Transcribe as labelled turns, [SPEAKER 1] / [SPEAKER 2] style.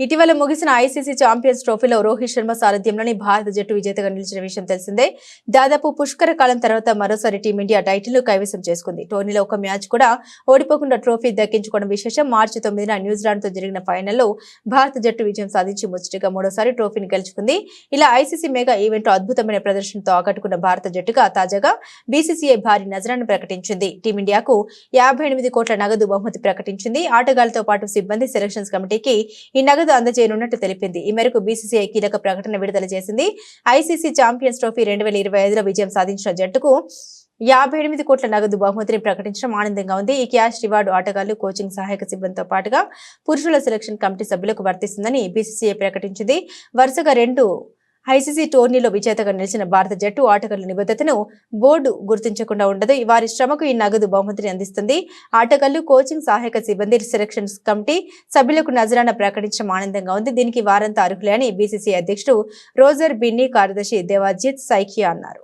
[SPEAKER 1] ఇటీవల ముగిసిన ICC champions ట్రోఫీలో రోహిత్ శర్మ సారథ్యంలోని భారత జట్టు విజేతగా నిలిచిన విషయం తెలిసిందే. దాదాపు పుష్కర కాలం తర్వాత మరోసారి టీమిండియా టైటిల్ కైవసం చేసుకుంది. టోర్నీలో ఒక మ్యాచ్ కూడా ఓడిపోకుండా ట్రోఫీ దక్కించుకోవడం విశేషం. మార్చి 9న న్యూజిలాండ్ తో జరిగిన ఫైనల్లో భారత జట్టు విజయం సాధించి ముచ్చటగా మూడోసారి ట్రోఫీని గెలుచుకుంది. ఇలా ఐసీసీ మెగా ఈవెంట్ లో అద్భుతమైన ప్రదర్శనతో ఆకట్టుకున్న భారత జట్టుగా తాజాగా బీసీసీఐ భారీ నజరాన్ని ప్రకటించింది. టీమిండియాకు 58 కోట్ల నగదు బహుమతి ప్రకటించింది. ఆటగాళ్లతో పాటు సిబ్బంది, సెలక్షన్స్ కమిటీకి ఈ నగదు అందజేయనున్నట్టు తెలిపింది. ఈ మేరకు బీసీసీఐ కీలక ప్రకటన విడుదల చేసింది. ఐసీసీ ఛాంపియన్స్ ట్రోఫీ 2025లో విజయం సాధించిన జట్టుకు 58 కోట్ల నగదు బహుమతిని ప్రకటించడం ఆనందంగా ఉంది. ఈ క్యాష్ రివార్డు ఆటగాళ్లు, కోచింగ్ సహాయక సిబ్బందితో పాటుగా పురుషుల సెలక్షన్ కమిటీ సభ్యులకు వర్తిస్తుందని బీసీసీఐ ప్రకటించింది. వరుసగా 2 ఐసీసీ టోర్నీలో విజేతగా నిలిచిన భారత జట్టు ఆటగాళ్ల నిబద్ధతను బోర్డు గుర్తించకుండా ఉండదు. వారి శ్రమకు ఈ నగదు బహుమతిని అందిస్తుంది. ఆటగాళ్లు, కోచింగ్ సహాయక సిబ్బంది, సెలక్షన్స్ కమిటీ సభ్యులకు నజరానా ప్రకటించడం ఆనందంగా ఉంది. దీనికి వారంతా అర్హులే అని బీసీసీ అధ్యక్షుడు రోజర్ బిన్నీ, కార్యదర్శి దేవాజిత్ సైకియా అన్నారు.